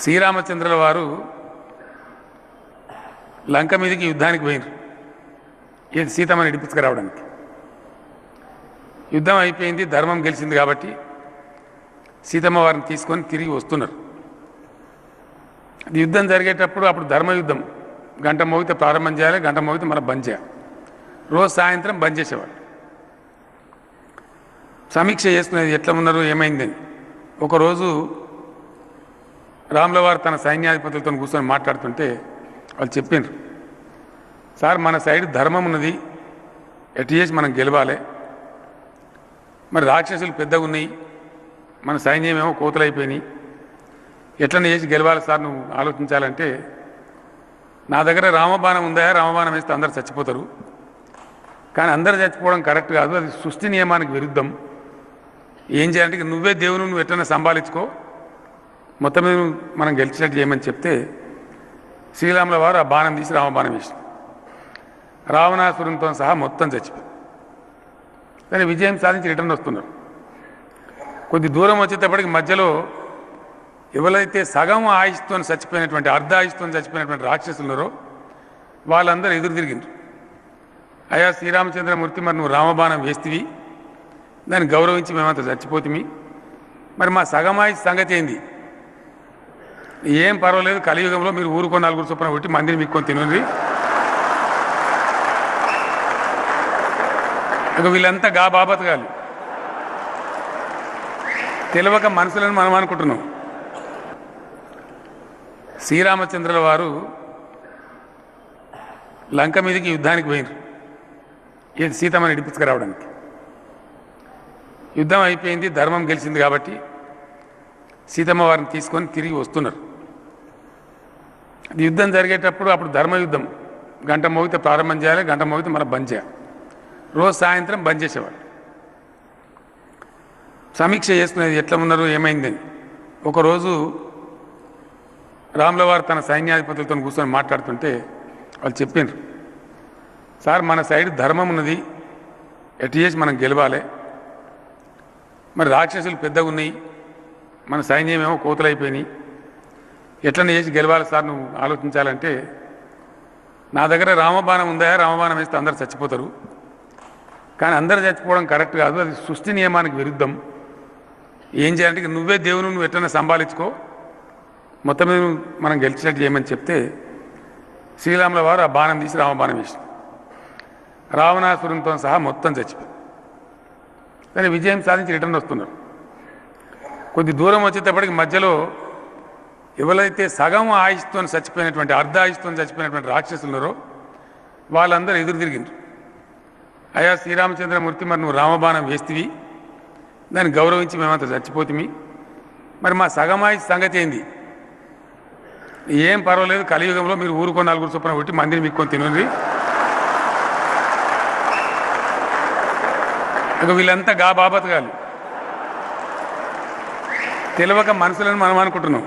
శ్రీరామచంద్రుల వారు లంక మీదకి యుద్ధానికి పోయినారు. ఇది సీతమ్మని ఇడిపించుకురావడానికి. యుద్ధం అయిపోయింది, ధర్మం గెలిచింది కాబట్టి సీతమ్మ వారిని తీసుకొని తిరిగి వస్తున్నారు. యుద్ధం జరిగేటప్పుడు అప్పుడు ధర్మయుద్ధం గంట మోగితే ప్రారంభం చేయాలి, గంట మోగితే మళ్ళీ బంద్ చేయాలి. రోజు సాయంత్రం బంద్ చేసేవాళ్ళు. సమీక్ష చేసుకునేది ఎట్లా ఉన్నారు ఏమైందని. ఒకరోజు రాముల వారు తన సైన్యాధిపతులతో కూర్చొని మాట్లాడుతుంటే వాళ్ళు చెప్పినారు, సార్ మన సైడ్ ధర్మం ఉన్నది, ఎటు చేసి మనం గెలవాలి, మరి రాక్షసులు పెద్దగా ఉన్నాయి, మన సైన్యం ఏమో కోతలైపోయినాయి, ఎట్లనే చేసి గెలవాలి సార్ నువ్వు ఆలోచించాలంటే, నా దగ్గర రామబాణం ఉందా, రామబాణం వేస్తే అందరు చచ్చిపోతారు, కానీ అందరు చచ్చిపోవడం కరెక్ట్ కాదు, అది సృష్టి నియమానికి విరుద్ధం, ఏం చేయాలంటే నువ్వే దేవుని నువ్వు ఎట్లన్నా సంభాలించుకో, మొత్తం మీద మనం గెలిచినట్టు చేయమని చెప్తే శ్రీరాముల వారు ఆ బాణం తీసి రామబాణం వేసినారు. రావణాసురునితో సహా మొత్తం చచ్చిపోయి కానీ విజయం సాధించి రిటర్న్ వస్తున్నారు. కొద్ది దూరం వచ్చేటప్పటికి మధ్యలో ఎవరైతే సగం ఆయుష్తో చచ్చిపోయినటువంటి అర్ధ ఆయుష్తో చచ్చిపోయినటువంటి రాక్షసులు ఉన్నారో వాళ్ళందరూ ఎదురు తిరిగిండ్రు. అయ్యా శ్రీరామచంద్రమూర్తి, మరి నువ్వు రామబాణం వేస్తేవి, దాన్ని గౌరవించి మేమంతా చచ్చిపోతుంది, మరి మా సగం ఆయుష్ సంగతి ఏంది? ఏం పర్వాలేదు, కలియుగంలో మీరు ఊరుకొని నలుగురు చొప్పున కొట్టి మందిని మీక్కొని తినండి. ఇక వీళ్ళంతా గా బాబతగాలి తెలియక మనుషులను మనం అనుకుంటున్నాం. శ్రీరామచంద్రుల వారు లంక మీదకి యుద్ధానికి పోయినారు. ఇది సీతమ్మని ఇడిపించుకురావడానికి. యుద్ధం అయిపోయింది, ధర్మం గెలిచింది కాబట్టి సీతమ్మ వారిని తీసుకొని తిరిగి వస్తున్నారు. యుద్ధం జరిగేటప్పుడు అప్పుడు ధర్మయుద్ధం గంట మోగితే ప్రారంభం చేయాలి, గంట మోగితే మళ్ళీ బంద్ చేయాలి. రోజు సాయంత్రం బంద్ చేసేవాళ్ళు. సమీక్ష చేసుకునేది ఎట్లా ఉన్నారు ఏమైందని. ఒకరోజు రాముల వారు తన సైన్యాధిపతులతో కూర్చొని మాట్లాడుతుంటే వాళ్ళు చెప్పినారు, సార్ మన సైడ్ ధర్మం ఉన్నది, ఎటు చేసి మనం గెలవాలి, మరి రాక్షసులు పెద్దగా ఉన్నాయి, మన సైన్యం ఏమో కోతలైపోయినాయి, ఎట్లనే చేసి గెలవాలి సార్ నువ్వు ఆలోచించాలంటే, నా దగ్గర రామబాణం ఉందా, రామబాణం వేస్తే అందరు చచ్చిపోతారు, కానీ అందరు చచ్చిపోవడం కరెక్ట్ కాదు, అది సృష్టి నియమానికి విరుద్ధం, ఏం చేయాలంటే నువ్వే దేవుని నువ్వు ఎట్లన్నా సంభాలించుకో, మొత్తం మీద మనం గెలిచినట్టు చేయమని చెప్తే శ్రీరాముల వారు ఆ బాణం తీసి రామబాణం వేసినారు. రావణాసురునితో సహా మొత్తం చచ్చిపోయి కానీ విజయం సాధించి రిటర్న్ వస్తున్నారు. కొద్ది దూరం వచ్చేటప్పటికి మధ్యలో ఎవరైతే సగం ఆయుష్తో చచ్చిపోయినటువంటి అర్ధ ఆయుష్తో చచ్చిపోయినటువంటి రాక్షసులు ఉన్నారో వాళ్ళందరూ ఎదురు తిరిగిండ్రు. అయ్యా శ్రీరామచంద్రమూర్తి, మరి నువ్వు రామబాణం వేస్తేవి, దాన్ని గౌరవించి మేమంతా చచ్చిపోతుంది, మరి మా సగం ఆయుష్ సంగతి ఏంది? ఏం పర్వాలేదు, కలియుగంలో మీరు ఊరుకొని నలుగురు చొప్పున కొట్టి మందిని మీక్కొని తినండి. ఇక వీళ్ళంతా గా బాబతగాలి తెలియక మనుషులను మనం అనుకుంటున్నాం.